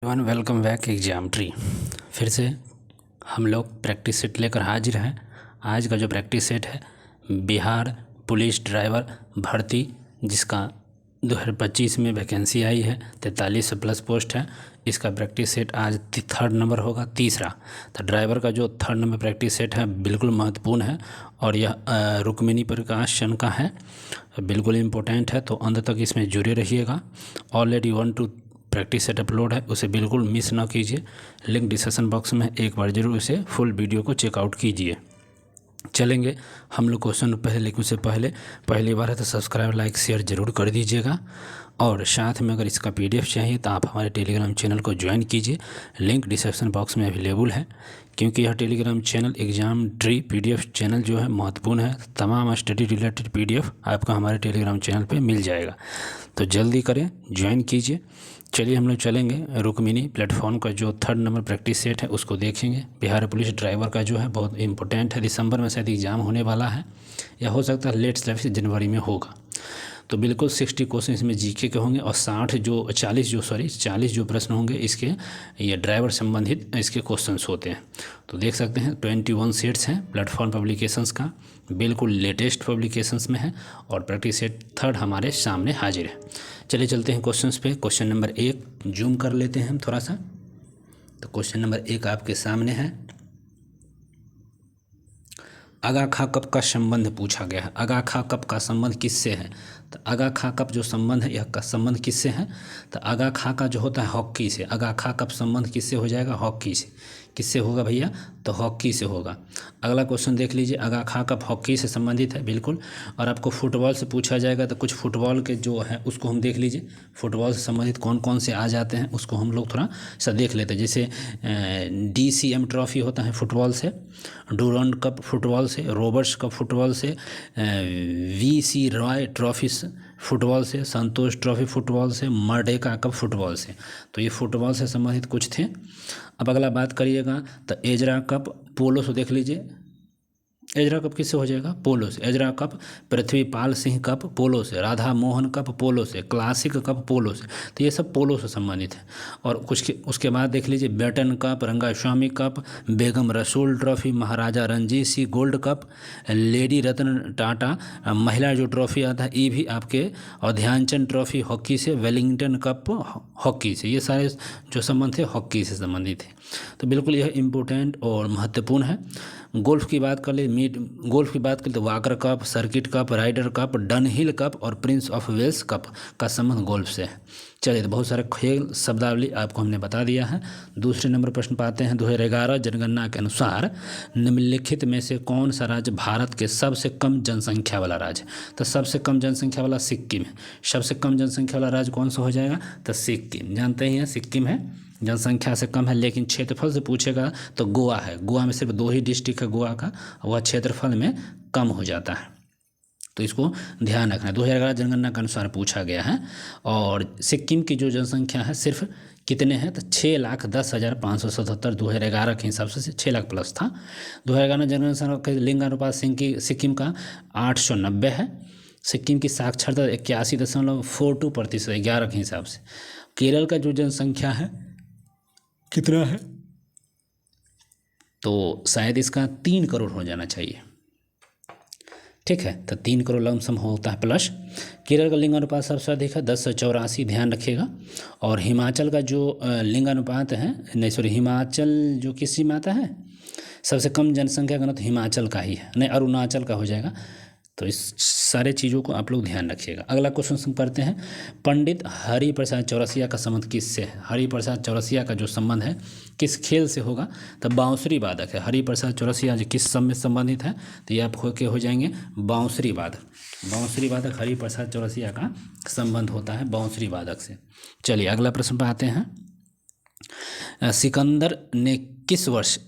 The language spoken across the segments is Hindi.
One welcome back exam tree. फिर से हम लोग प्रैक्टिस सेट लेकर हाजिर हैं। आज का जो प्रैक्टिस सेट है बिहार पुलिस ड्राइवर भर्ती, जिसका 2025 में वैकेंसी आई है, 43 प्लस पोस्ट है। इसका प्रैक्टिस सेट आज थर्ड नंबर होगा, तीसरा। तो ड्राइवर का जो थर्ड नंबर प्रैक्टिस सेट है बिल्कुल महत्वपूर्ण है और यह रुक्मिणी प्रकाशन का है, बिल्कुल इम्पोर्टेंट है। तो अंत तक इसमें जुड़े रहिएगा। Already 1 to practice set upload है, उसे बिल्कुल मिस ना कीजिए। लिंक डिस्क्रिप्शन बॉक्स में, एक बार जरूर उसे फुल वीडियो को चेकआउट कीजिए। चलेंगे हम लोग क्वेश्चन पहले, लेकिन उससे पहली बार है तो सब्सक्राइब लाइक शेयर जरूर कर दीजिएगा। और साथ में अगर इसका PDF चाहिए तो आप हमारे टेलीग्राम चैनल को ज्वाइन कीजिए, लिंक डिस्क्रिप्शन बॉक्स में अवेलेबल है। क्योंकि यह Telegram channel exam tree PDF channel जो है महत्वपूर्ण है। तमाम स्टडी रिलेटेड PDF आपको हमारे टेलीग्राम चैनल पे मिल जाएगा, तो जल्दी करें, ज्वाइन कीजिए। चलिए हम लोग चलेंगे रुक्मिणी प्लेटफॉर्म का जो थर्ड नंबर प्रैक्टिस सेट है उसको देखेंगे। बिहार पुलिस ड्राइवर का जो है बहुत इंपॉर्टेंट है, दिसंबर में शायद एग्ज़ाम होने वाला है या हो सकता है लेट से जनवरी में होगा। तो बिल्कुल 60 क्वेश्चन इसमें GK के होंगे और 40 जो प्रश्न होंगे इसके ये ड्राइवर संबंधित इसके क्वेश्चंस होते हैं। तो देख सकते हैं 21 सेट्स हैं प्लेटफॉर्म पब्लिकेशंस का, बिल्कुल लेटेस्ट पब्लिकेशंस में है और प्रैक्टिस सेट थर्ड हमारे सामने हाजिर है। चलिए चलते हैं क्वेश्चंस पे। क्वेश्चन नंबर 1 जूम कर लेते हैं हम थोड़ा सा। तो क्वेश्चन नंबर 1 आपके सामने है। अगा खा कप का संबंध पूछा गया है। अगा खा कप का संबंध किससे है? तो अगा खा कप जो संबंध है, यह का संबंध किससे है? तो अगा खा का जो होता है हॉकी से। अगा खा कप संबंध किससे हो जाएगा? हॉकी से। किससे होगा भैया? तो हॉकी से होगा। अगला क्वेश्चन देख लीजिए। अगा खा कप हॉकी से संबंधित है बिल्कुल। और आपको फुटबॉल से पूछा जाएगा तो कुछ फुटबॉल के जो है उसको हम देख लीजिए। फुटबॉल से संबंधित कौन कौन से आ जाते हैं उसको हम लोग थोड़ा सा देख लेते हैं। जैसे DCM ट्रॉफी होता है फुटबॉल से, डूरंड कप फुटबॉल से, रॉबर्ट्स कप फुटबॉल से, VC रॉय ट्रॉफी फुटबॉल से, संतोष ट्रॉफी फुटबॉल से, मर्डेका कप फुटबॉल से। तो ये फुटबॉल से संबंधित कुछ थे। अब अगला बात करिएगा तो एजरा कप पोलो से देख लीजिए। एजरा कप किससे हो जाएगा? पोलो से। Ezra cup Prithvipal Singh cup पोलो से, राधा मोहन कप पोलो से, क्लासिक कप पोलो से। तो ये सब पोलो से संबंधित है। और कुछ उसके बाद देख लीजिए Beighton Cup, Rangaswamy Cup, Begum Rasool Trophy, Maharaja Ranjit Singh Gold Cup, Lady Ratan Tata महिला जो ट्रॉफी आता है ये भी आपके, और ध्यानचंद ट्रॉफी हॉकी से, वेलिंगटन कप हॉकी से। ये सारे जो संबंध थे हॉकी से संबंधित है। तो बिल्कुल यह इम्पोर्टेंट और महत्वपूर्ण है। गोल्फ की बात कर ले, गोल्फ की बात करें तो Walker Cup, circuit Cup, Ryder Cup, Dunhill Cup और प्रिंस ऑफ वेल्स कप का संबंध गोल्फ से है। चलिए तो बहुत सारे खेल शब्दावली आपको हमने बता दिया है। दूसरे नंबर प्रश्न पाते हैं। 2011 जनगणना के अनुसार निम्नलिखित में से कौन सा राज्य भारत के सबसे कम जनसंख्या वाला राज्य? तो सबसे कम जनसंख्या वाला सिक्किम है। सबसे कम जनसंख्या वाला राज्य कौन सा हो जाएगा? तो सिक्किम। जानते ही हैं सिक्किम है, जनसंख्या से कम है, लेकिन क्षेत्रफल से पूछेगा तो गोवा है। गोवा में सिर्फ 2 ही डिस्ट्रिक्ट है गोवा का, वह क्षेत्रफल में कम हो जाता है। तो इसको ध्यान रखना है। 2011 जनगणना के अनुसार पूछा गया है। और सिक्किम की जो जनसंख्या है सिर्फ कितने हैं? तो 6,10,577। 2011 के हिसाब से 6 लाख प्लस था। 2011 जनगणना के लिंगानुपात सिक्किम का 890 है। सिक्किम की साक्षरता 81.42% 11 के हिसाब से। केरल का जो जनसंख्या है कितना है? तो शायद इसका 3 करोड़ हो जाना चाहिए। ठीक है, तो 3 करोड़ लमसम होता है प्लस। केरल का लिंगानुपात सबसे अधिक है 1084, ध्यान रखिएगा। और हिमाचल का जो लिंगानुपात है, नहीं सॉरी, हिमाचल जो किस में आता है सबसे कम जनसंख्या का, तो हिमाचल का ही है, नहीं अरुणाचल का हो जाएगा। तो इस सारे चीज़ों को आप लोग ध्यान रखिएगा। अगला क्वेश्चन करते हैं। पंडित हरिप्रसाद चौरसिया का संबंध किससे है? हरिप्रसाद चौरसिया का जो संबंध है किस खेल से होगा? तो बांसुरी वादक है। हरिप्रसाद चौरसिया जो किस सब में संबंधित है? तो ये आपको के हो जाएंगे बांसुरी वादक। बांसुरी वादक हरिप्रसाद चौरसिया का संबंध होता है बांसुरी वादक से। चलिए अगला प्रश्न पर आते हैं। सिकंदर ने किस वर्ष,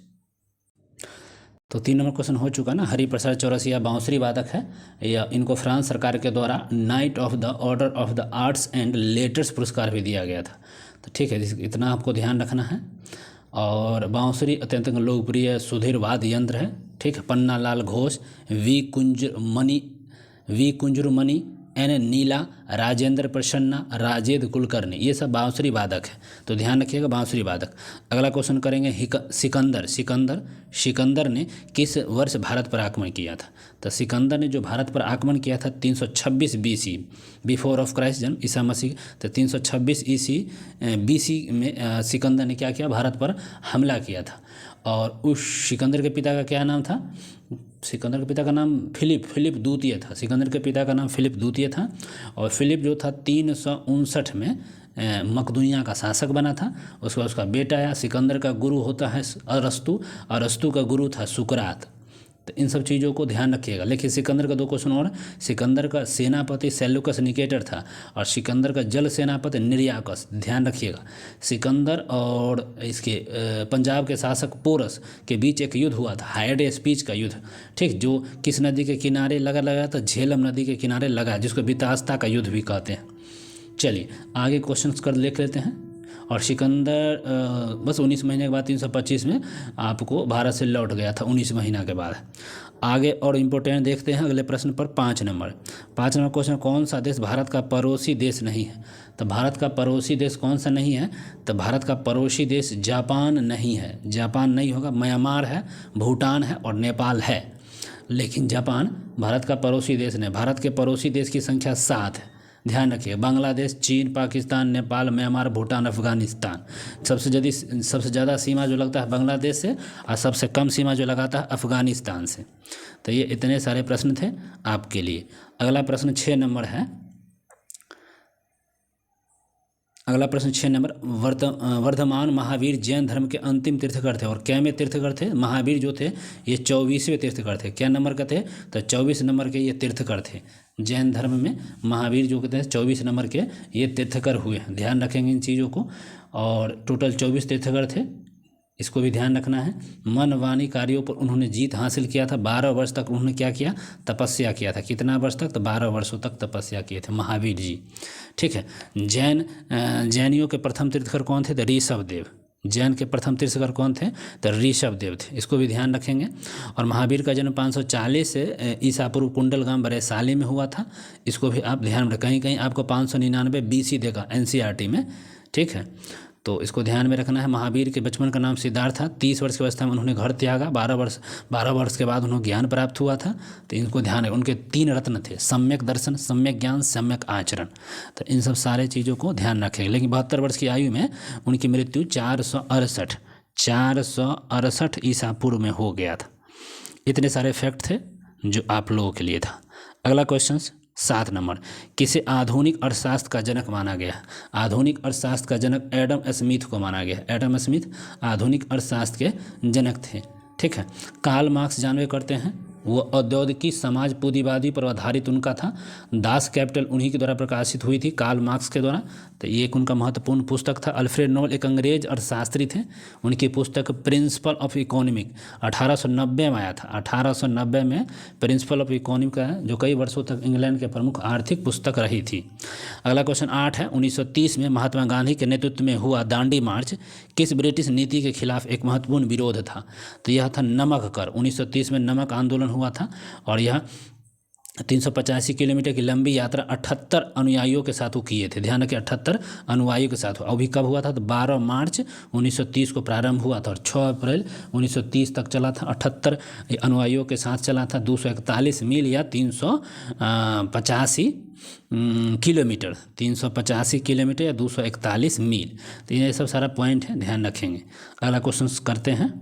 तो 3 नंबर क्वेश्चन हो चुका ना। हरिप्रसाद चौरसिया बांसुरी वादक है। या इनको फ्रांस सरकार के द्वारा night of the order of the arts and letters पुरस्कार भी दिया गया था। तो ठीक है, इतना आपको ध्यान रखना है। और बांसुरी अत्यंत लोकप्रिय सुधीर वाद्य यंत्र है। ठीक है, पन्ना लाल घोष, वी कुंजरमणि एन नीला, राजेंद्र प्रसन्ना, राजेंद्र कुलकर्णी, ये सब बांसुरी वादक है, तो ध्यान रखिएगा बांसुरी वादक। अगला क्वेश्चन करेंगे सिकंदर ने किस वर्ष भारत पर आक्रमण किया था? तो सिकंदर ने जो भारत पर आक्रमण किया था 326 BC, बिफोर ऑफ क्राइस्ट जन्म ईसा मसीह, तो 326 BC में सिकंदर ने क्या किया, भारत पर हमला किया था। और उस सिकंदर के पिता का क्या नाम था? सिकंदर के पिता का नाम फिलिप द्वितीय था। सिकंदर के पिता का नाम फिलिप द्वितीय था। और फिलिप जो था 359 में मकदूनिया का शासक बना था। उसके बाद उसका बेटा आया। सिकंदर का गुरु होता है अरस्तु, अरस्तु का गुरु था सुकरात। तो इन सब चीज़ों को ध्यान रखिएगा। लेकिन सिकंदर का 2 क्वेश्चन और, सिकंदर का सेनापति सेल्यूकस निकेटर था और सिकंदर का जल सेनापति निर्याकस। ध्यान रखिएगा। सिकंदर और इसके पंजाब के शासक पोरस के बीच एक युद्ध हुआ था, हाइड स्पीच का युद्ध, ठीक, जो किस नदी के किनारे लगा था? झेलम नदी के किनारे लगा, जिसको बितास्ता का युद्ध भी कहते हैं। चलिए आगे क्वेश्चन कर देख लेते हैं। और सिकंदर बस 19 महीने के बाद 325 में आपको भारत से लौट गया था, 19 महीना के बाद। आगे और इम्पोर्टेंट देखते हैं अगले प्रश्न पर। 5 नंबर क्वेश्चन, कौन सा देश भारत का पड़ोसी देश नहीं है? तो भारत का पड़ोसी देश कौन सा नहीं है? तो भारत का पड़ोसी देश जापान नहीं है। जापान नहीं होगा, म्यांमार है, भूटान है और नेपाल है। लेकिन जापान भारत का पड़ोसी देश नहीं। भारत के पड़ोसी देश की संख्या 7 है, ध्यान रखिए। बांग्लादेश, चीन, पाकिस्तान, नेपाल, म्यांमार, भूटान, अफगानिस्तान। सबसे ज़्यादा सीमा जो लगता है बांग्लादेश से और सबसे कम सीमा जो लगाता है अफगानिस्तान से। तो ये इतने सारे प्रश्न थे आपके लिए। अगला प्रश्न 6 नंबर है। अगला प्रश्न 6 नंबर, वर्धमान महावीर जैन धर्म के अंतिम तीर्थकर थे। और क्या में तीर्थकर थे? महावीर जो थे ये 24वें तीर्थकर थे। क्या नंबर का थे? तो 24 नंबर के ये तीर्थकर थे। जैन धर्म में महावीर जो कहते हैं 24 नंबर के ये तीर्थकर हुए हैं। ध्यान रखेंगे इन चीज़ों को। और टोटल 24 तीर्थकर थे, इसको भी ध्यान रखना है। मन वाणी कार्यों पर उन्होंने जीत हासिल किया था। 12 वर्ष तक उन्होंने क्या किया? तपस्या किया था। कितना वर्ष तक? तो 12 वर्षों तक तपस्या किए थे महावीर जी, ठीक है। जैनियों के प्रथम तीर्थकर कौन थे? तो ऋषभ देव। जैन के प्रथम तीर्थकर कौन थे? तो ऋषभ देव थे। इसको भी ध्यान रखेंगे। और महावीर का जन्म 540 से ईसा पूर्व कुंडलगाम वैशाली में हुआ था। इसको भी आप ध्यान रखें। कहीं कहीं आपको 599 BC देगा NCERT में, ठीक है, तो इसको ध्यान में रखना है। महावीर के बचपन का नाम सिद्धार्थ था। 30 वर्ष की अवस्था में उन्होंने घर त्यागा। 12 वर्ष के बाद उन्हें ज्ञान प्राप्त हुआ था। तो इनको ध्यान है। उनके 3 रत्न थे, सम्यक दर्शन, सम्यक ज्ञान, सम्यक आचरण। तो इन सब सारे चीज़ों को ध्यान रखेंगे। लेकिन 72 वर्ष की आयु में उनकी मृत्यु 468 ईसा पूर्व में हो गया था। इतने सारे फैक्ट थे जो आप लोगों के लिए था। अगला क्वेश्चन 7 नंबर, किसे आधुनिक अर्थशास्त्र का जनक माना गया? आधुनिक अर्थशास्त्र का जनक एडम स्मिथ को माना गया। एडम स्मिथ आधुनिक अर्थशास्त्र के जनक थे, ठीक है। कार्ल मार्क्स जानवे करते हैं, वो औद्योगिकी समाज पूंजीवादी पर आधारित उनका था। दास कैपिटल उन्हीं के द्वारा प्रकाशित हुई थी, कार्ल मार्क्स के द्वारा। तो ये एक उनका महत्वपूर्ण पुस्तक था। अल्फ्रेड नोबल एक अंग्रेज अर्थशास्त्री थे। उनकी पुस्तक प्रिंसिपल ऑफ इकोनॉमिक 1890 में आया था। 1890 में प्रिंसिपल ऑफ इकोनॉमिक का, जो कई वर्षों तक इंग्लैंड के प्रमुख आर्थिक पुस्तक रही थी। अगला क्वेश्चन 8 है। 1930 में महात्मा गांधी के नेतृत्व में हुआ दांडी मार्च किस ब्रिटिश नीति के खिलाफ एक महत्वपूर्ण विरोध था? तो यह था नमक कर। 1930 में नमक आंदोलन हुआ था और यह 385 किलोमीटर की लंबी यात्रा 78 अनुयायियों के साथ वो किए थे। ध्यान रखिए 78 अनुयायियों के साथ। अभी कब हुआ था? तो 12 मार्च 1930 को प्रारंभ हुआ था और 6 अप्रैल 1930 तक चला था। 78 अनुयायियों के साथ चला था। 241 मील या 385 किलोमीटर, 385 किलोमीटर या 241 मील। तो ये सब सारा पॉइंट है, ध्यान रखेंगे। अगला क्वेश्चन करते हैं।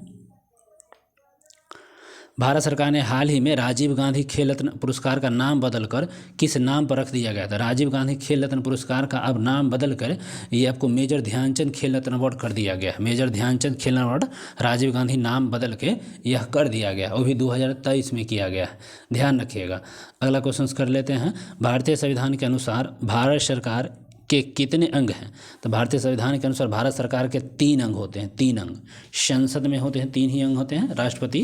भारत सरकार ने हाल ही में राजीव गांधी खेल रत्न पुरस्कार का नाम बदलकर किस नाम पर रख दिया गया था? राजीव गांधी खेल रत्न पुरस्कार का अब नाम बदलकर ये आपको मेजर ध्यानचंद खेल रत्न अवार्ड कर दिया गया है। मेजर ध्यानचंद खेल रत्न अवार्ड राजीव गांधी नाम बदल के यह कर दिया गया, वो भी 2023 में किया गया है, ध्यान रखिएगा। अगला क्वेश्चन कर लेते हैं। भारतीय संविधान के अनुसार भारत सरकार के कितने अंग हैं? तो भारतीय संविधान के अनुसार भारत सरकार के 3 अंग होते हैं। 3 अंग संसद में होते हैं, 3 ही अंग होते हैं। राष्ट्रपति,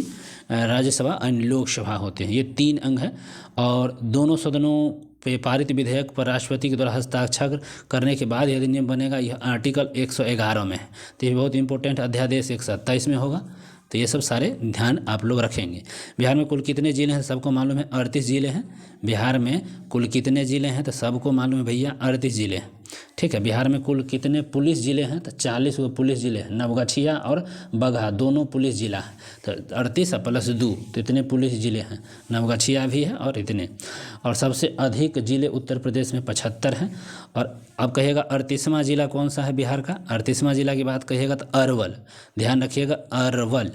राज्यसभा और लोकसभा होते हैं, ये 3 अंग हैं। और दोनों सदनों पे पारित विधेयक पर राष्ट्रपति के द्वारा हस्ताक्षर करने के बाद यह अधिनियम बनेगा। यह आर्टिकल 111 में है। तो ये बहुत इंपॉर्टेंट, अध्यादेश 127 में होगा। तो ये सब सारे ध्यान आप लोग रखेंगे। बिहार में कुल कितने ज़िले हैं सबको मालूम है, 38 ज़िले हैं। बिहार में कुल कितने ज़िले हैं तो सबको मालूम है भैया 38 ज़िले हैं। ठीक है, बिहार में कुल कितने पुलिस ज़िले हैं तो 40 गो पुलिस ज़िले हैं। नवगछिया और बगहा दोनों पुलिस ज़िला है, तो 38 प्लस 2 तो इतने पुलिस ज़िले हैं। नवगछिया भी है और इतने। और सबसे अधिक ज़िले उत्तर प्रदेश में 75 हैं। और अब कहिएगा 38वां ज़िला कौन सा है बिहार का? 38वां ज़िला की बात कहिएगा तो अरवल, ध्यान रखिएगा अरवल,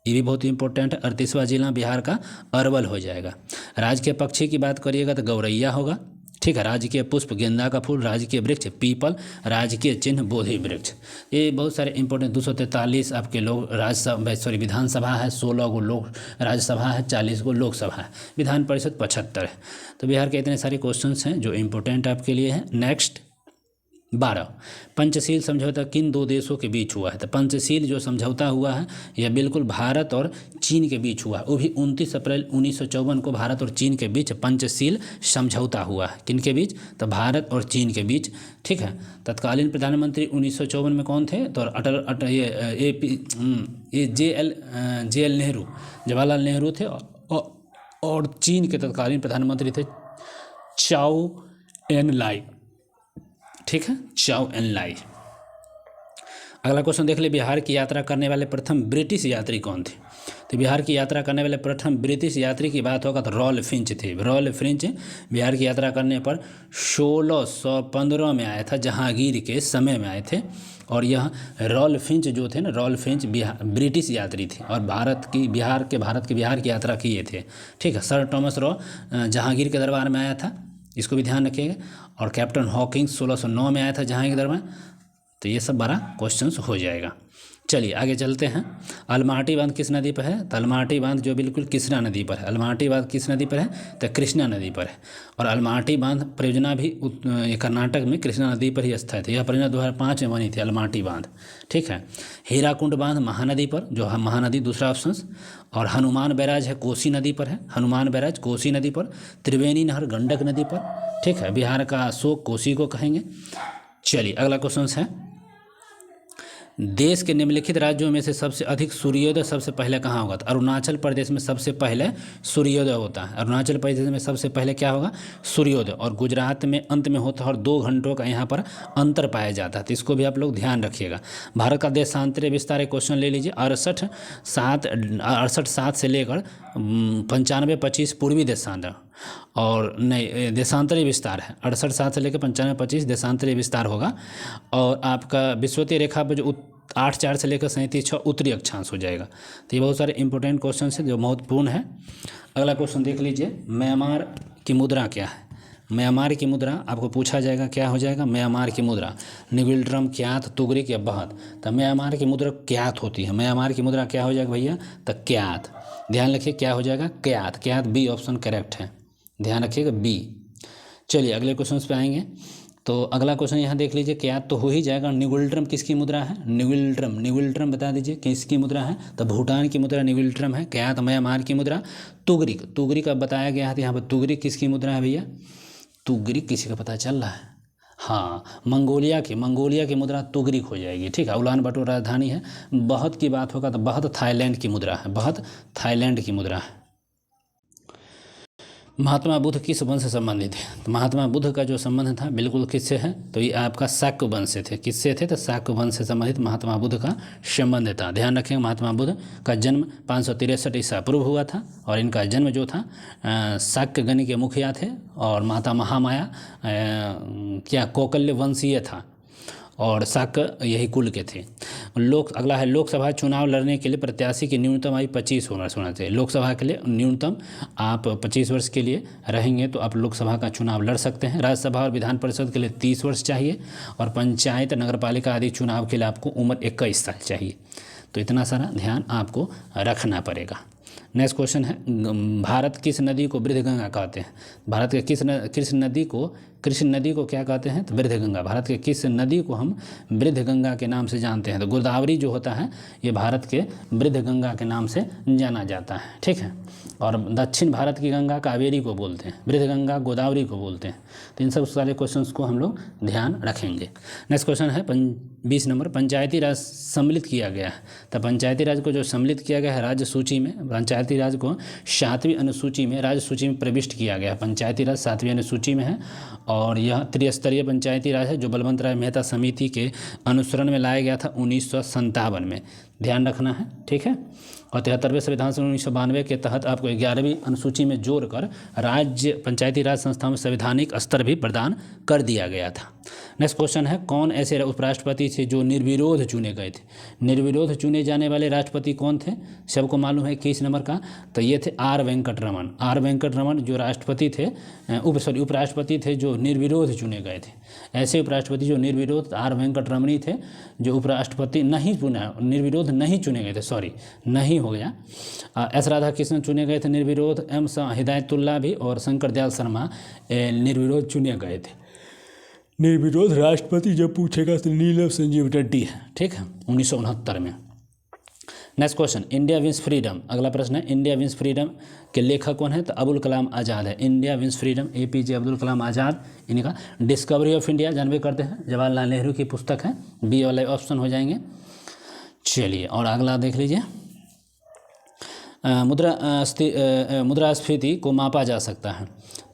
ये भी बहुत इंपॉर्टेंट है। 38वां जिला बिहार का अरवल हो जाएगा। राज्य के पक्षी की बात करिएगा तो गौरैया होगा। ठीक है, राज्य के पुष्प गेंदा का फूल, राज्य के वृक्ष पीपल, राज्य के चिन्ह बोधि वृक्ष। ये बहुत सारे इंपॉर्टेंट 243 आपके लोग राज्यसभा विधानसभा है, 16 गो लोक राज्यसभा है, 40 गो लोकसभा है, विधान परिषद 75 है। तो बिहार के इतने सारे क्वेश्चन हैं जो इंपॉर्टेंट आपके लिए हैं। नेक्स्ट 12, पंचशील समझौता किन दो देशों के बीच हुआ है? तो पंचशील जो समझौता हुआ है यह बिल्कुल भारत और चीन के बीच हुआ है। वो भी 29 अप्रैल 1954 को भारत और चीन के बीच पंचशील समझौता हुआ है। किन के बीच? तो भारत और चीन के बीच। ठीक है, तत्कालीन प्रधानमंत्री 1954 में कौन थे? तो JL नेहरू, जवाहरलाल नेहरू थे। और चीन के तत्कालीन प्रधानमंत्री थे चाओ एन लाई। ठीक है, चाओ एन लाई। अगला क्वेश्चन देख ले, बिहार की यात्रा करने वाले प्रथम ब्रिटिश यात्री कौन थे? तो बिहार की यात्रा करने वाले प्रथम ब्रिटिश यात्री की बात होगा तो रॉल फिंच थे। रॉल फिंच बिहार की यात्रा करने पर 1615 में आया था, जहांगीर के समय में आए थे। और यह रॉल फिंच जो थे ना, रॉल फिंच ब्रिटिश यात्री थे और भारत की बिहार की यात्रा किए थे। ठीक है, सर थॉमस रॉ जहांगीर के दरबार में आया था, इसको भी ध्यान रखिएगा। और कैप्टन हॉकिंस 1609 में आया था जहांगीर के दरबार। तो ये सब 12 क्वेश्चंस हो जाएगा। चलिए आगे चलते हैं। अलमाटी बांध किस नदी पर है? तो अलमाटी बांध जो बिल्कुल कृष्णा नदी पर है। अलमाटी बांध किस नदी पर है? तो कृष्णा नदी पर है। और अलमाटी बांध परियोजना भी कर्नाटक में कृष्णा नदी पर ही स्थित है। यह परियोजना 2005 में बनी थी, अलमाटी बांध। ठीक है, हीराकुंड बांध महानदी पर, जो है महानदी दूसरा ऑप्शन। और हनुमान बैराज है कोसी नदी पर है, हनुमान बैराज कोसी नदी पर। त्रिवेणी नहर गंडक नदी पर। ठीक है, बिहार का अशोक कोसी को कहेंगे। चलिए अगला क्वेश्चन है, देश के निम्नलिखित राज्यों में से सबसे अधिक सूर्योदय सबसे पहले कहाँ होगा? तो अरुणाचल प्रदेश में सबसे पहले सूर्योदय होता है। अरुणाचल प्रदेश में सबसे पहले क्या होगा? सूर्योदय। और गुजरात में अंत में होता है और 2 घंटों का यहाँ पर अंतर पाया जाता है, तो इसको भी आप लोग ध्यान रखिएगा। भारत का देशांतरीय विस्तार क्वेश्चन ले लीजिए। 68 से लेकर 95-25 पूर्वी देशांतर, और नहीं देशांतरीय विस्तार है। 68 से लेकर 95-25 देशांतरीय विस्तार होगा। और आपका विषुवतीय रेखा पर जो 8-4 से लेकर 37-6 उत्तरी अक्षांश हो जाएगा। तो ये बहुत सारे इंपॉर्टेंट क्वेश्चन हैं जो महत्वपूर्ण है। अगला क्वेश्चन देख लीजिए, म्यांमार की मुद्रा क्या है? म्यांमार की मुद्रा आपको पूछा जाएगा, क्या हो जाएगा? म्यांमार की मुद्रा निगुल्ट्रम, क्यात, तुगरिक या बहत। तो म्यांमार की मुद्रा क्यात होती है। म्यांमार की मुद्रा क्या हो जाएगा भैया? तो क्यात। ध्यान रखिए क्या हो जाएगा? क्यात। क्यात बी ऑप्शन करेक्ट है, ध्यान रखिएगा बी। चलिए अगले क्वेश्चन पे आएंगे। तो अगला क्वेश्चन यहाँ देख लीजिए, क्यात तो हो ही जाएगा। निगुल्ट्रम किसकी मुद्रा है? निगुल्ट्रम बता दीजिए किसकी मुद्रा है? तो भूटान की मुद्रा निगुल्ट्रम है। क्यात म्यांमार की मुद्रा। तुगरिक अब बताया गया है, तो यहाँ पर तुगरिक किसकी मुद्रा है भैया? तुगरिक किसी का पता चल रहा है? हाँ, मंगोलिया की मुद्रा तुगरिक हो जाएगी। ठीक है, उलान बटोर राजधानी है। बहुत की बात होगा तो बहुत थाईलैंड की मुद्रा है, बहुत थाईलैंड की मुद्रा है। महात्मा बुद्ध किस वंश से संबंधित है? तो महात्मा बुद्ध का जो संबंध था बिल्कुल किससे है? तो ये आपका शाक्य वंश से थे। किससे थे? तो शाक्य वंश से संबंधित महात्मा बुद्ध का संबंध था। ध्यान रखेंगे, महात्मा बुद्ध का जन्म 563 ईसा पूर्व हुआ था। और इनका जन्म जो था शाक्य गण के मुखिया थे। और माता महामाया क्या कौकल्य वंशीय था। और शाक्य यही कुल के थे। अगला है, लोकसभा चुनाव लड़ने के लिए प्रत्याशी की न्यूनतम आयु 25 होना चाहिए। लोकसभा के लिए न्यूनतम आप 25 वर्ष के लिए रहेंगे तो आप लोकसभा का चुनाव लड़ सकते हैं। राज्यसभा और विधान परिषद के लिए 30 वर्ष चाहिए। और पंचायत, नगरपालिका आदि चुनाव के लिए आपको उम्र 21 साल चाहिए। तो इतना सारा ध्यान आपको रखना पड़ेगा। नेक्स्ट क्वेश्चन है, भारत किस नदी को वृद्धगंगा कहते हैं? भारत के किस नदी को कृष्ण नदी को क्या कहते हैं? तो वृद्ध गंगा। भारत के किस नदी को हम वृद्ध गंगा के नाम से जानते हैं? तो गोदावरी जो होता है ये भारत के वृद्ध गंगा के नाम से जाना जाता है, ठीक है। और दक्षिण भारत की गंगा कावेरी को बोलते हैं, वृद्ध गंगा गोदावरी को बोलते हैं। तो इन सब सारे क्वेश्चंस को हम लोग ध्यान रखेंगे। नेक्स्ट क्वेश्चन है 20 नंबर, पंचायती राज सम्मिलित किया गया है। तो पंचायती राज को जो सम्मिलित किया गया है राज्य सूची में, पंचायती राज को 7वीं अनुसूची में, राज्य सूची में प्रविष्ट किया गया है। पंचायती राज 7वीं अनुसूची में है और यह त्रिस्तरीय पंचायती राज है जो बलवंत राय मेहता समिति के अनुसरण में लाया गया था 1957 में, ध्यान रखना है, ठीक है। और 73वें संविधान संशोधन 1992 के तहत आपको 11वीं अनुसूची में जोड़कर राज्य पंचायती राज संस्थाओं में संवैधानिक स्तर भी प्रदान कर दिया गया था। नेक्स्ट क्वेश्चन है, कौन ऐसे उपराष्ट्रपति थे जो निर्विरोध चुने गए थे? निर्विरोध चुने जाने वाले राष्ट्रपति कौन थे? सबको मालूम है 21 नंबर का, तो ये थे आर वेंकटरमन। आर वेंकटरमन जो राष्ट्रपति थे, उपराष्ट्रपति थे जो निर्विरोध चुने गए थे। ऐसे उपराष्ट्रपति जो निर्विरोध आर वेंकटरमन थे, जो उपराष्ट्रपति नहीं चुना, निर्विरोध नहीं चुने गए थे, सॉरी नहीं हो गया। एस राधाकृष्णन चुने गए थे निर्विरोध, एम हिदायतुल्लाह भी और शंकर दयाल शर्मा निर्विरोध चुने गए थे। निर्विरोध राष्ट्रपति जब पूछेगा तो नीलम संजीव रेड्डी है, ठीक है, 1969 में। Next question, India wins freedom, अगला प्रश्न है इंडिया विंस फ्रीडम के लेखक कौन है? तो अबुल कलाम आज़ाद है। India wins freedom APJ Abdul Kalam Azad, इनका डिस्कवरी ऑफ इंडिया जानबे करते हैं, जवाहरलाल नेहरू की पुस्तक है, बी वाले ऑप्शन हो जाएंगे। चलिए और अगला देख लीजिए, मुद्रास्फीति को मापा जा सकता है।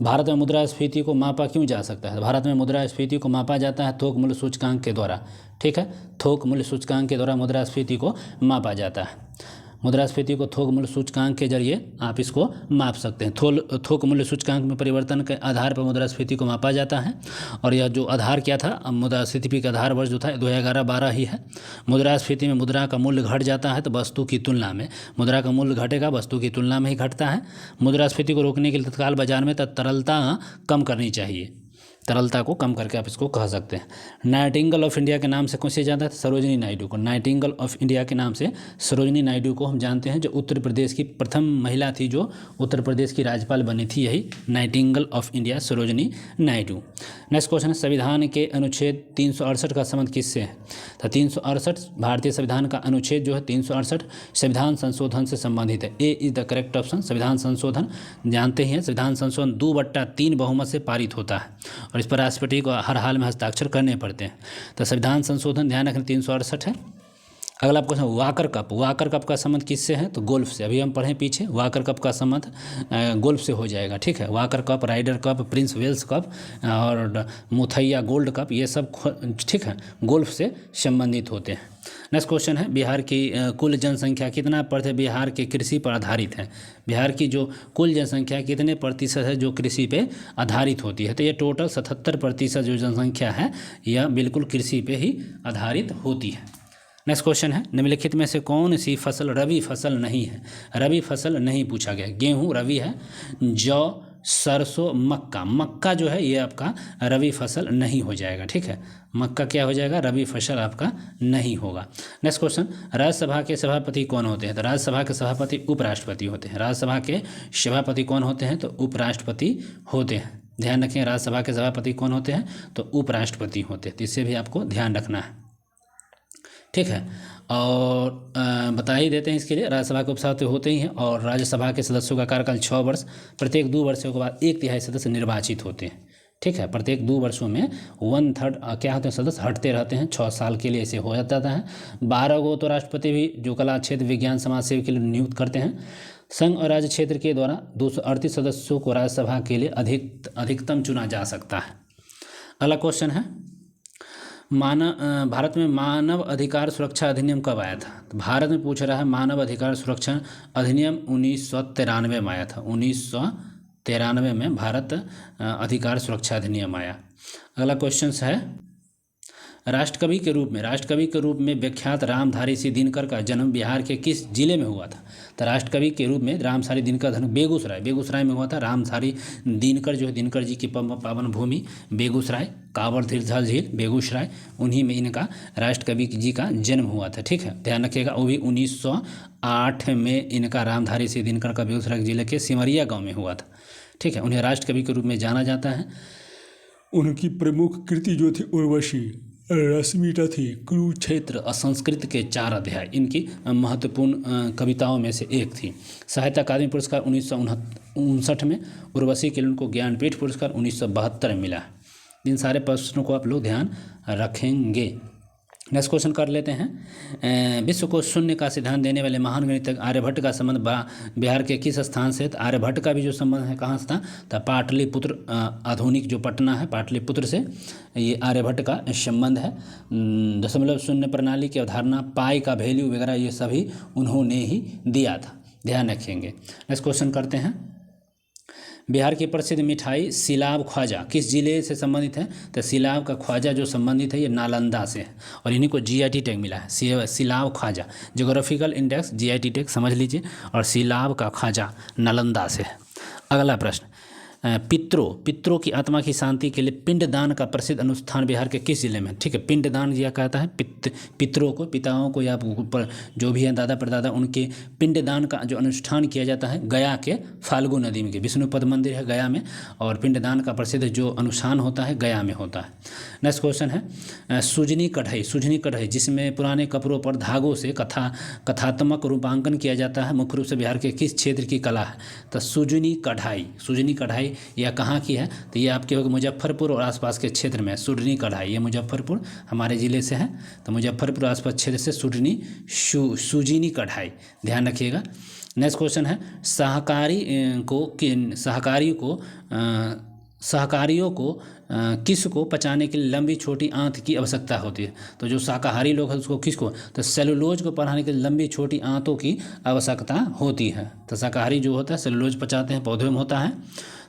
भारत में मुद्रास्फीति को मापा क्यों जा सकता है? भारत में मुद्रास्फीति को मापा जाता है थोक मूल्य सूचकांक के द्वारा, ठीक है, थोक मूल्य सूचकांक के द्वारा मुद्रास्फीति को मापा जाता है। मुद्रास्फीति को थोक मूल्य सूचकांक के जरिए आप इसको माप सकते हैं। थोक मूल्य सूचकांक में परिवर्तन के आधार पर मुद्रास्फीति को मापा जाता है। और यह जो आधार क्या था, मुद्रास्फीति का आधार वर्ष जो था 2011-12 ही है। मुद्रास्फीति में मुद्रा का मूल्य घट जाता है तो वस्तु की तुलना में, मुद्रा का मूल्य घटेगा वस्तु की तुलना में ही घटता है। मुद्रास्फीति को रोकने के लिए तत्काल बाजार में तरलता कम करनी चाहिए, तरलता को कम करके आप इसको कह सकते हैं। नाइटिंगेल ऑफ इंडिया के नाम से कौन से जाता है? सरोजिनी नायडू को। नाइटिंगेल ऑफ इंडिया के नाम से सरोजिनी नायडू को हम जानते हैं, जो उत्तर प्रदेश की प्रथम महिला थी जो उत्तर प्रदेश की राज्यपाल बनी थी, यही Nightingale of India Sarojini Naidu. Next question है, संविधान के अनुच्छेद 368 का संबंध किससे है? तो 368 भारतीय संविधान का अनुच्छेद जो है 368 संविधान संशोधन से संबंधित है। ए इज द करेक्ट ऑप्शन। संविधान संशोधन जानते ही हैं, संविधान संशोधन 2/3 बहुमत से पारित होता है और इस पर राष्ट्रपति को हर हाल में हस्ताक्षर करने पड़ते हैं। तो संविधान संशोधन ध्यान रखना 368 है। अगला question, walker cup. Walker cup का संबंध किससे है? तो गोल्फ से। अभी हम पढ़ें पीछे, वाकर कप का संबंध गोल्फ से हो जाएगा, ठीक है। Walker Cup, Ryder Cup, Prince Wales Cup और मुथैया गोल्ड कप, ये सब ठीक है गोल्फ से संबंधित होते हैं। नेक्स्ट क्वेश्चन है, बिहार की कुल जनसंख्या कितना प्रतिशत बिहार के कृषि पर आधारित है? बिहार की जो कुल जनसंख्या कितने प्रतिशत है जो कृषि पे आधारित होती है? तो ये टोटल 77% जो जनसंख्या है यह बिल्कुल कृषि पे ही आधारित होती है। नेक्स्ट क्वेश्चन है, निम्नलिखित में से कौन सी फसल रबी फसल नहीं है? रबी फसल नहीं पूछा गया। गेहूँ रबी है, जौ, सरसों, मक्का। मक्का जो है ये आपका रबी फसल नहीं हो जाएगा, ठीक है। मक्का क्या हो जाएगा? रबी फसल आपका नहीं होगा। नेक्स्ट क्वेश्चन, राज्यसभा के सभापति कौन होते हैं? तो राज्यसभा के सभापति उपराष्ट्रपति होते हैं। राज्यसभा के सभापति कौन होते हैं? तो उपराष्ट्रपति होते हैं। ध्यान रखें, राज्यसभा के सभापति कौन होते हैं? तो उपराष्ट्रपति होते हैं। तो इससे भी आपको ध्यान रखना है, ठीक है। और बता ही देते हैं इसके लिए, राज्यसभा के उपसभापति होते ही हैं और राज्यसभा के सदस्यों का कार्यकाल 6 वर्ष, प्रत्येक 2 वर्षों के बाद 1/3 सदस्य निर्वाचित होते हैं, ठीक है। प्रत्येक 2 वर्षों में 1/3 क्या होते हैं सदस्य हटते रहते हैं, 6 साल के लिए ऐसे हो जाता है। 12 को तो राष्ट्रपति भी जो कला क्षेत्र विज्ञान समाज सेवा के लिए नियुक्त करते हैं। संघ और राज्य क्षेत्र के द्वारा 238 सदस्यों को राज्यसभा के लिए अधिकतम चुना जा सकता है। अगला क्वेश्चन है, भारत में मानव अधिकार सुरक्षा अधिनियम कब आया था? तो भारत में पूछ रहा है, मानव अधिकार सुरक्षा अधिनियम 1993 में आया था। 1993 में भारत अधिकार सुरक्षा अधिनियम आया। अगला क्वेश्चन है, राष्ट्रकवि के रूप में विख्यात रामधारी सिंह दिनकर का जन्म बिहार के किस जिले में हुआ था? तो राष्ट्रकवि के रूप में रामधारी दिनकर जन्म बेगूसराय में हुआ था। रामधारी दिनकर जो है दिनकर जी की पावन भूमि बेगूसराय, कांवर तीर्थ झील बेगूसराय, उन्हीं में इनका राष्ट्रकवि जी का जन्म हुआ था, ठीक है। ध्यान रखिएगा, वो भी 1908 में इनका रामधारी सिंह दिनकर का बेगूसराय जिले के सिमरिया गाँव में हुआ था, ठीक है। उन्हें राष्ट्रकवि के रूप में जाना जाता है। उनकी प्रमुख कृति जो थी उर्वशी, रश्मिता थी, कुरुक्षेत्र, असंस्कृत के 4 अध्याय इनकी महत्वपूर्ण कविताओं में से एक थी। साहित्य अकादमी पुरस्कार 1959 में, उर्वशी के लिए उनको ज्ञानपीठ पुरस्कार 1972 में मिला है। इन सारे प्रश्नों को आप लोग ध्यान रखेंगे। नेक्स्ट क्वेश्चन कर लेते हैं। विश्व को शून्य का सिद्धांत देने वाले महान गणितज्ञ आर्यभट्ट का संबंध बिहार के किस स्थान से? तो आर्यभट्ट का भी जो संबंध है कहाँ से था? तो पाटलिपुत्र, आधुनिक जो पटना है पाटलिपुत्र से ये आर्यभट्ट का संबंध है। दशमलव शून्य प्रणाली की अवधारणा, पाई का वैल्यू वगैरह ये सभी उन्होंने ही दिया था, ध्यान रखेंगे। नेक्स्ट क्वेश्चन करते हैं। बिहार की प्रसिद्ध मिठाई सिलाव ख्वाजा किस जिले से संबंधित है? तो सिलाव का ख्वाजा जो संबंधित है ये नालंदा से है और इन्हीं को जीआईटी टैग मिला है। Silao khaja, geographical index GIT tag समझ लीजिए, और सिलाव का ख्वाजा नालंदा से है। अगला प्रश्न, पितरों की आत्मा की शांति के लिए पिंडदान का प्रसिद्ध अनुष्ठान बिहार के किस जिले में? ठीक है, पिंडदान यह कहता है पितरों को, पिताओं को या जो भी हैं दादा परदादा, उनके पिंडदान का जो अनुष्ठान किया जाता है गया के फाल्गु नदी में, विष्णुपद मंदिर है गया में, और पिंडदान का प्रसिद्ध जो अनुष्ठान होता है गया में होता है। नेक्स्ट क्वेश्चन है, सुजनी कढ़ाई जिसमें पुराने कपड़ों पर धागों से कथात्मक रूपांकन किया जाता है, मुख्य रूप से बिहार के किस क्षेत्र की कला है? तो सुजनी कढ़ाई यह कहाँ की है? तो ये आपके होगा मुजफ्फरपुर और आसपास के क्षेत्र में। सुजनी कढ़ाई ये मुजफ्फरपुर हमारे ज़िले से है, तो मुजफ्फरपुर आसपास क्षेत्र से सुजनी कढ़ाई, ध्यान रखिएगा। नेक्स्ट क्वेश्चन है, सहकारियों को किसको पचाने के लिए लंबी छोटी आंत की आवश्यकता होती है? तो जो शाकाहारी लोग हैं उसको किसको? तो सेलुलोज को पचाने के लिए लंबी छोटी आंतों की आवश्यकता होती है। तो शाकाहारी जो होता है सेलुलोज पचाते हैं, पौधे में होता है,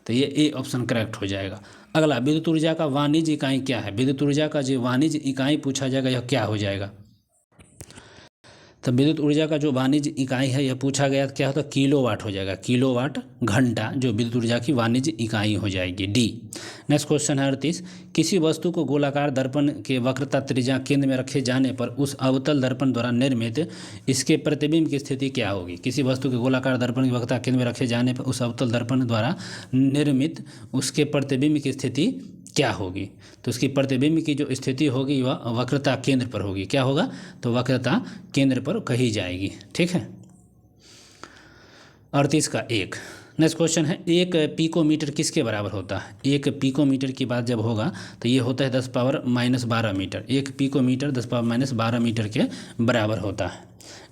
तो ये ए ऑप्शन करेक्ट हो जाएगा। अगला, विद्युत ऊर्जा का वाणिज्य इकाई क्या है? विद्युत ऊर्जा का जो वाणिज्य इकाई पूछा जाएगा यह क्या हो जाएगा? तो विद्युत ऊर्जा का जो वाणिज्य इकाई है यह पूछा गया क्या होता है? किलोवाट हो जाएगा, किलोवाट घंटा जो विद्युत ऊर्जा की वाणिज्य इकाई हो जाएगी, डी। नेक्स्ट क्वेश्चन है 38, किसी वस्तु को गोलाकार दर्पण के वक्रता त्रिज्या केंद्र में रखे जाने पर उस अवतल दर्पण द्वारा निर्मित इसके प्रतिबिंब की स्थिति क्या होगी? किसी वस्तु के गोलाकार दर्पण की वक्रता केंद्र में रखे जाने पर उस अवतल दर्पण द्वारा निर्मित उसके प्रतिबिंब की स्थिति क्या होगी? तो उसकी प्रतिबिंब की जो स्थिति होगी वह वक्रता केंद्र पर होगी। क्या होगा? तो वक्रता केंद्र पर कही जाएगी, ठीक है। 38 का 1। नेक्स्ट क्वेश्चन है, 1 पिकोमीटर किसके बराबर होता है? 1 पिकोमीटर की बात जब होगा तो ये होता है 10⁻12 मीटर। 1 पिकोमीटर 10⁻12 मीटर के बराबर होता है।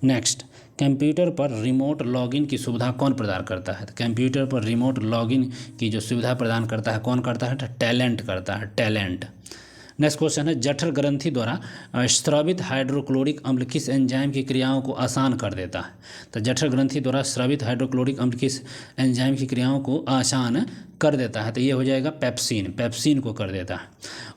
नेक्स्ट, कंप्यूटर पर रिमोट लॉगिन की सुविधा कौन प्रदान करता है? तो कंप्यूटर पर रिमोट लॉगिन की जो सुविधा प्रदान करता है कौन करता है? टैलेंट करता है, टैलेंट। नेक्स्ट क्वेश्चन है, जठर ग्रंथि द्वारा स्रावित हाइड्रोक्लोरिक अम्ल किस एंजाइम की क्रियाओं को आसान कर देता है? तो जठर ग्रंथि द्वारा स्रावित हाइड्रोक्लोरिक अम्ल किस एंजाइम की क्रियाओं को आसान कर देता है? तो ये हो जाएगा पेप्सिन को कर देता है।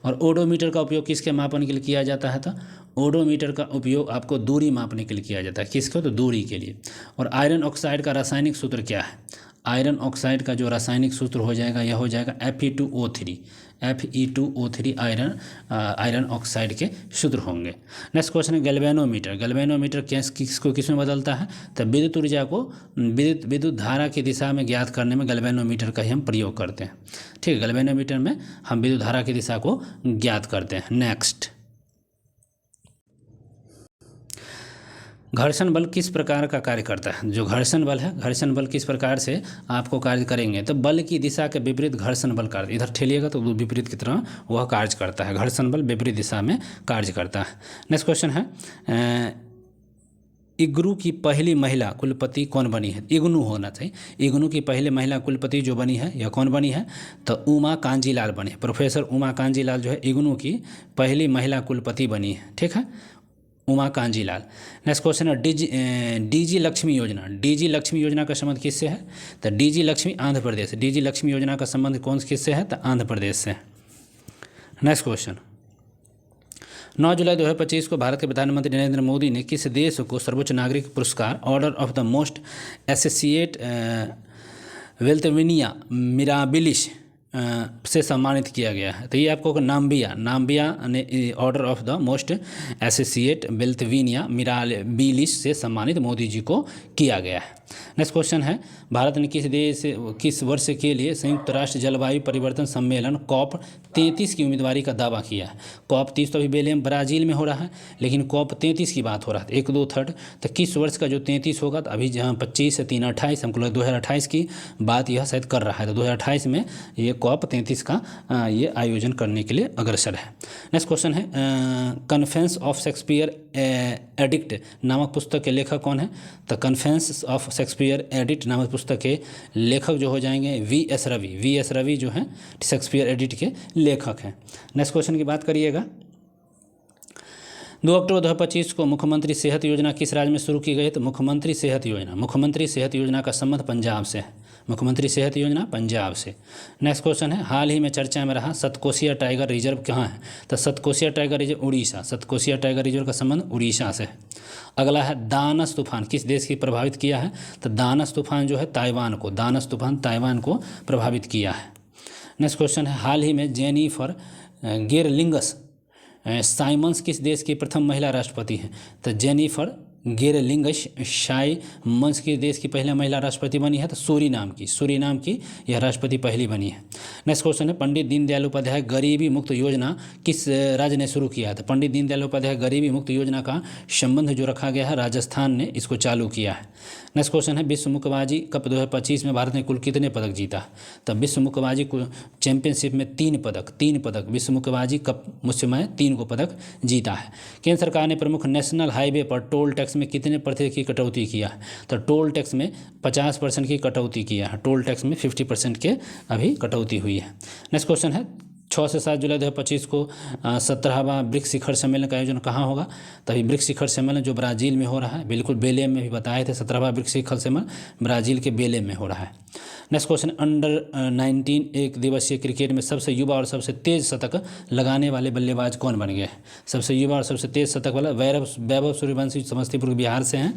और ओडोमीटर का उपयोग किसके मापन के लिए किया जाता है? तो ओडोमीटर का उपयोग आपको दूरी मापने के लिए किया जाता है। किसको? तो दूरी के लिए। और आयरन ऑक्साइड का रासायनिक सूत्र क्या है? आयरन ऑक्साइड का जो रासायनिक सूत्र हो जाएगा यह हो जाएगा Fe2O3 आयरन ऑक्साइड के सूत्र होंगे। नेक्स्ट क्वेश्चन है, गैल्वेनोमीटर किसको किस में बदलता है? तो विद्युत ऊर्जा को विद्युत धारा की दिशा में ज्ञात करने में गैल्वेनोमीटर का ही हम प्रयोग करते हैं, ठीक है। गैल्वेनोमीटर में हम विद्युत धारा की दिशा को ज्ञात करते हैं। नेक्स्ट, घर्षण बल किस प्रकार का कार्य करता है? जो घर्षण बल है, घर्षण बल किस प्रकार से आपको कार्य करेंगे? तो बल की दिशा के विपरीत घर्षण बल कार्य, इधर ठेलिएगा तो विपरीत की तरह वह कार्य करता है। घर्षण बल विपरीत दिशा में कार्य करता है। नेक्स्ट क्वेश्चन है, इग्नू की पहली महिला कुलपति कौन बनी है? इग्नू होना चाहिए। इग्नू की पहली महिला कुलपति जो बनी है यह कौन बनी है? तो उमा कांजीलाल बनी है। प्रोफेसर उमा कांजीलाल जो है इग्नू की पहली महिला कुलपति बनी है, ठीक है, उमा कांजीलाल। नेक्स्ट क्वेश्चन है, डीजी लक्ष्मी योजना का संबंध किससे है? तो डीजी लक्ष्मी आंध्र प्रदेश, डीजी लक्ष्मी योजना का संबंध कौन किससे है? तो आंध्र प्रदेश से। नेक्स्ट क्वेश्चन, 9 जुलाई 2025 को भारत के प्रधानमंत्री नरेंद्र मोदी ने किस देश को सर्वोच्च नागरिक पुरस्कार Order of the Most associate Welwitschia Mirabilis से सम्मानित किया गया है? तो ये आपको नाम्बिया ने Order of the Most associate Welwitschia Mirabilis से सम्मानित मोदी जी को किया गया है। नेक्स्ट क्वेश्चन है, भारत ने किस वर्ष के लिए संयुक्त राष्ट्र जलवायु परिवर्तन सम्मेलन COP33 की उम्मीदवारी का दावा किया है? COP30 तो अभी बेलेम ब्राज़ील में हो रहा है, लेकिन COP33 की बात हो रहा है 1, 2, 3 तो किस वर्ष का जो 33 होगा, तो अभी जहाँ 25 से 3 28 हमको लगा 2028 की बात यह शायद कर रहा है, तो 2028 में ये COP33 का ये आयोजन करने के लिए अग्रसर है। नेक्स्ट क्वेश्चन है, कन्फेंस ऑफ शेक्सपियर एडिक्ट नामक पुस्तक के लेखक कौन है? तो कन्फेंस ऑफ शेक्सपियर एडिक्ट नामक पुस्तक के लेखक जो हो जाएंगे V.S. रवि। V.S. रवि जो हैं शेक्सपियर एडिक्ट के लेखक हैं। नेक्स्ट क्वेश्चन की बात करिएगा, 2 अक्टूबर 2025 को मुख्यमंत्री सेहत योजना किस राज्य में शुरू की गई? तो मुख्यमंत्री सेहत योजना का संबंध पंजाब से है। मुख्यमंत्री सेहत योजना पंजाब से। नेक्स्ट क्वेश्चन है, हाल ही में चर्चा में रहा सतकोसिया टाइगर रिजर्व कहाँ है? तो Satkosia tiger reserve Orissa. Satkosia tiger reserve का संबंध उड़ीसा से है। अगला है, दानस तूफान किस देश की प्रभावित किया है? तो दानस तूफान जो है ताइवान को, दानस तूफान ताइवान को प्रभावित किया है। नेक्स्ट क्वेश्चन है, हाल ही में जेनिफर गेरलिंगस साइमंस किस देश की प्रथम महिला राष्ट्रपति हैं? तो जेनिफर गेरलिंगस साइमंस किस देश की पहली महिला राष्ट्रपति बनी है? तो सूरीनाम की यह राष्ट्रपति पहली बनी है। नेक्स्ट क्वेश्चन है, पंडित दीनदयाल उपाध्याय गरीबी मुक्त योजना किस राज्य ने शुरू किया है? तो पंडित दीनदयाल उपाध्याय गरीबी मुक्त योजना का संबंध जो रखा गया है, राजस्थान ने इसको चालू किया है। नेक्स्ट क्वेश्चन है, विश्व मुक्केबाजी कप 2025 में भारत ने कुल कितने पदक जीता? तो विश्व मुक्केबाजी चैंपियनशिप में 3 पदक विश्व मुक्केबाजी कप मुझसे 3 को पदक जीता है। केंद्र सरकार ने प्रमुख नेशनल हाईवे पर टोल टैक्स में कितने प्रतिशत की कटौती किया है? तो टोल टैक्स में 50% की कटौती किया है। टोल टैक्स में 50% के अभी कटौती हुई है। नेक्स्ट क्वेश्चन है, 6 से 7 जुलाई 2025 को 17वां ब्रिक्स शिखर सम्मेलन का आयोजन कहाँ होगा? तभी ब्रिक्स शिखर सम्मेलन जो ब्राज़ील में हो रहा है, बिल्कुल बेलेम में भी बताए थे, 17वां ब्रिक्स शिखर सम्मेलन ब्राज़ील के बेलेम में हो रहा है। नेक्स्ट क्वेश्चन, अंडर 19 एक दिवसीय क्रिकेट में सबसे युवा और सबसे तेज शतक लगाने वाले बल्लेबाज कौन बन गए? सबसे युवा और सबसे तेज शतक वाला वैभव सूर्यवंशी समस्तीपुर बिहार से हैं,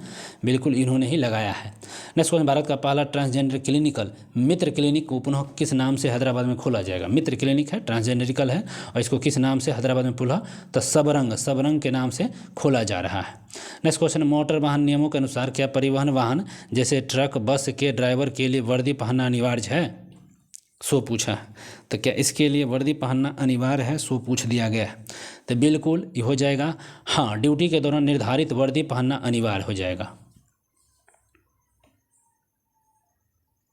बिल्कुल इन्होंने ही लगाया है। नेक्स्ट क्वेश्चन, भारत का पहला ट्रांसजेंडर क्लिनिकल मित्र क्लिनिक को पुनः किस नाम से हैदराबाद में खोला जाएगा? मित्र क्लिनिक है, ट्रांसजेंडरिकल है, और इसको किस नाम से हैदराबाद में खुला? तो सबरंग के नाम से खोला जा रहा है। नेक्स्ट क्वेश्चन, मोटर वाहन नियमों के अनुसार क्या परिवहन वाहन जैसे ट्रक बस के ड्राइवर के लिए वर्दी पहनना अनिवार्य है? सो पूछा है, तो क्या इसके लिए वर्दी पहनना अनिवार्य है? सो पूछ दिया गया है, तो बिल्कुल ये हो जाएगा हाँ, ड्यूटी के दौरान निर्धारित वर्दी पहनना अनिवार्य हो जाएगा।